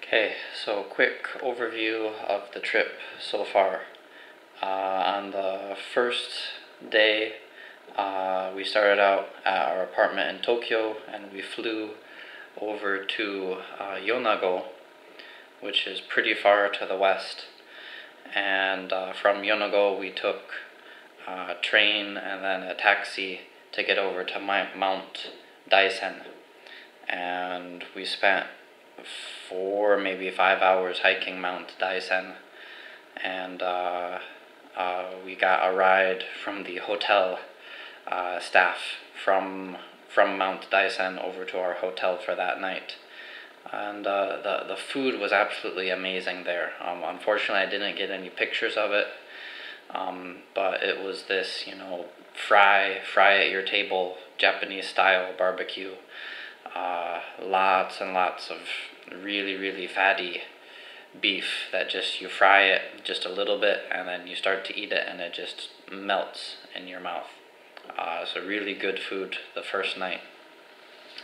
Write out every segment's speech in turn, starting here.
Okay, so quick overview of the trip so far. On the first day, we started out at our apartment in Tokyo and we flew over to Yonago, which is pretty far to the west. And from Yonago, we took a train and then a taxi to get over to Mount Daisen. And we spent 4, maybe 5 hours hiking Mount Daisen, and we got a ride from the hotel staff from Mount Daisen over to our hotel for that night. And the food was absolutely amazing there. Unfortunately, I didn't get any pictures of it, but it was this, fry at your table, Japanese style barbecue. Lots and lots of really fatty beef that just you fry it just a little bit and then you start to eat it and it just melts in your mouth. So really good food the first night,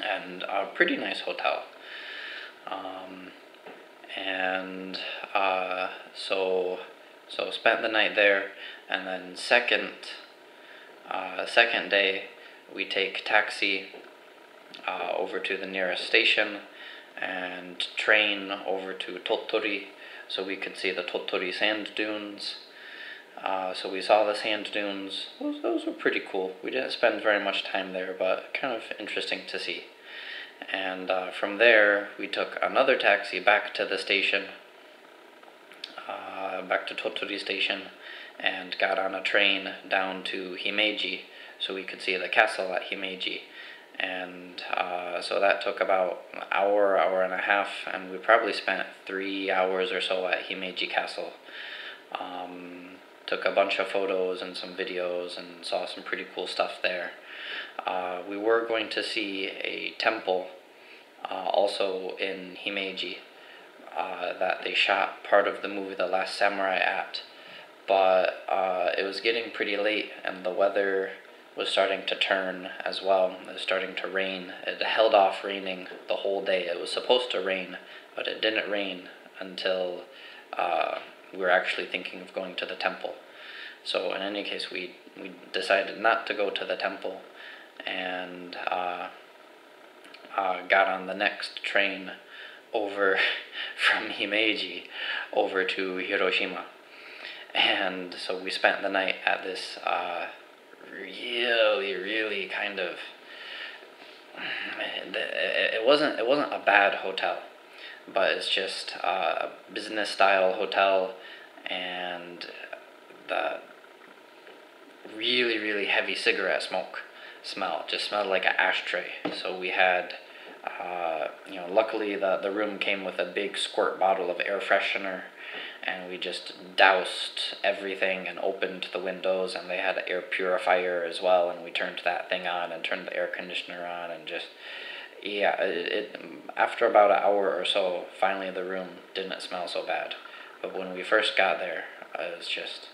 and a pretty nice hotel. So spent the night there, and then second day we take taxi over to the nearest station and train over to Tottori so we could see the Tottori sand dunes. So we saw the sand dunes. Those were pretty cool. We didn't spend very much time there, but kind of interesting to see. And from there we took another taxi back to the station, back to Tottori station, and got on a train down to Himeji so we could see the castle at Himeji. And so that took about an hour and a half, and we probably spent 3 hours or so at Himeji Castle. Took a bunch of photos and some videos and saw some pretty cool stuff there. We were going to see a temple also in Himeji that they shot part of the movie The Last Samurai at, but it was getting pretty late and the weather was starting to turn as well. It was starting to rain. It held off raining the whole day. It was supposed to rain, but it didn't rain until we were actually thinking of going to the temple. So in any case, we decided not to go to the temple, and got on the next train over from Himeji over to Hiroshima. And so we spent the night at this really kind of, it wasn't a bad hotel, but it's just a business style hotel, and the really heavy cigarette smoke smell just smelled like an ashtray. So we had luckily the room came with a big squirt bottle of air freshener, and we just doused everything and opened the windows, and they had an air purifier as well, and we turned that thing on and turned the air conditioner on, and just, after about an hour or so, finally the room didn't smell so bad. But when we first got there, it was just,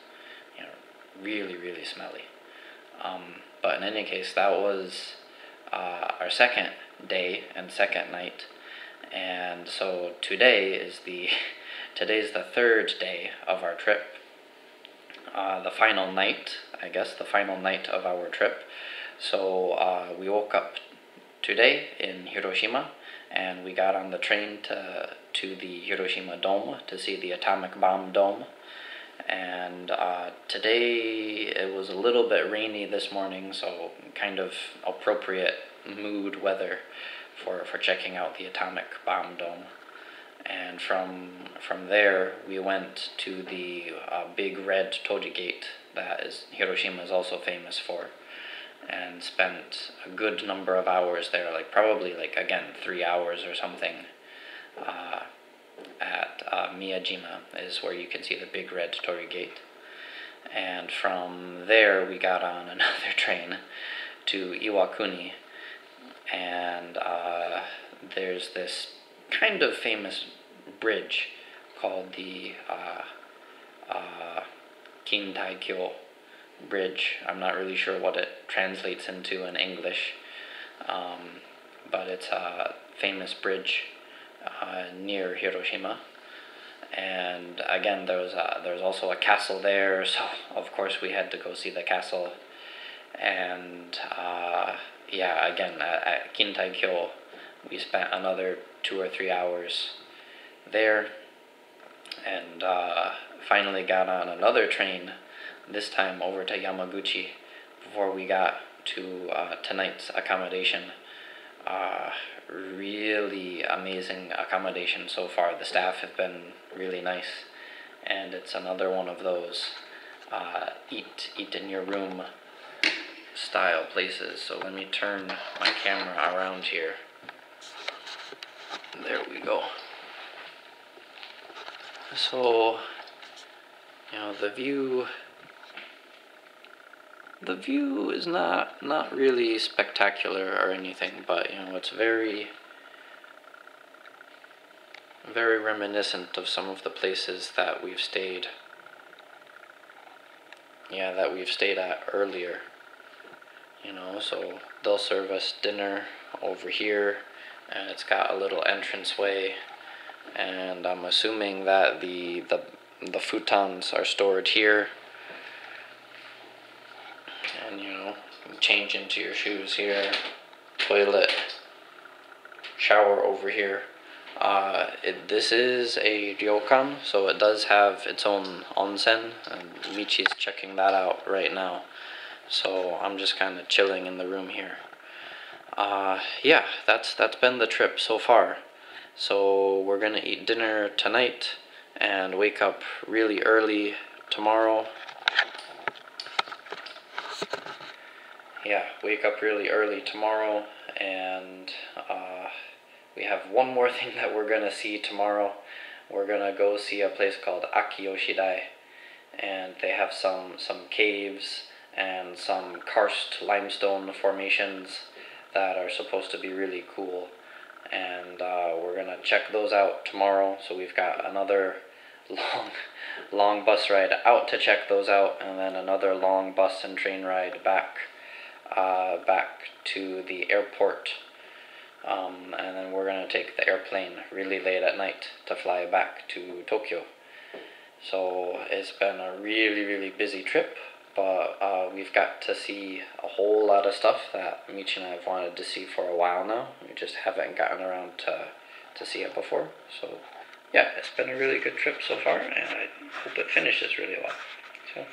really smelly. But in any case, that was our second day and second night, and so today's the third day of our trip. The final night of our trip. So we woke up today in Hiroshima, and we got on the train to the Hiroshima Dome to see the atomic bomb dome. And today it was a little bit rainy this morning, so kind of appropriate mood weather for checking out the atomic bomb dome. And from there we went to the big red torii gate that Hiroshima is also famous for, and spent a good number of hours there, probably 3 hours or something. At Miyajima is where you can see the big red torii gate. And from there we got on another train to Iwakuni, and there's this kind of famous bridge called the Kintai-kyo bridge. I'm not really sure what it translates into in English, but it's a famous bridge near Hiroshima. And again, there was also a castle there, so of course we had to go see the castle. And yeah, again at Kintai-kyo, we spent another 2 or 3 hours there, and finally got on another train, this time over to Yamaguchi, before we got to tonight's accommodation. Really amazing accommodation so far. The staff have been really nice, and it's another one of those eat in your room style places. So let me turn my camera around here. There we go. So, you know, the view is not really spectacular or anything, but you know, it's very reminiscent of some of the places that we've stayed. Yeah, that we've stayed at earlier. You know, so they'll serve us dinner over here, and it's got a little entranceway, and I'm assuming that the futons are stored here. And you know, you change into your shoes here, toilet, shower over here. This is a ryokan, so it does have its own onsen, and Michi's checking that out right now. So I'm just kind of chilling in the room here. Yeah, that's been the trip so far. So we're gonna eat dinner tonight and wake up really early tomorrow. Yeah, wake up really early tomorrow, and we have one more thing that we're gonna see tomorrow. We're gonna go see a place called Akiyoshidai, and they have some caves and some karst limestone formations that are supposed to be really cool, and we're gonna check those out tomorrow. So we've got another long bus ride out to check those out, and then another long bus and train ride back to the airport, and then we're gonna take the airplane really late at night to fly back to Tokyo. So it's been a really busy trip, but we've got to see a whole lot of stuff that Michi and I have wanted to see for a while now. We just haven't gotten around to see it before. So yeah, it's been a really good trip so far, and I hope it finishes really well. So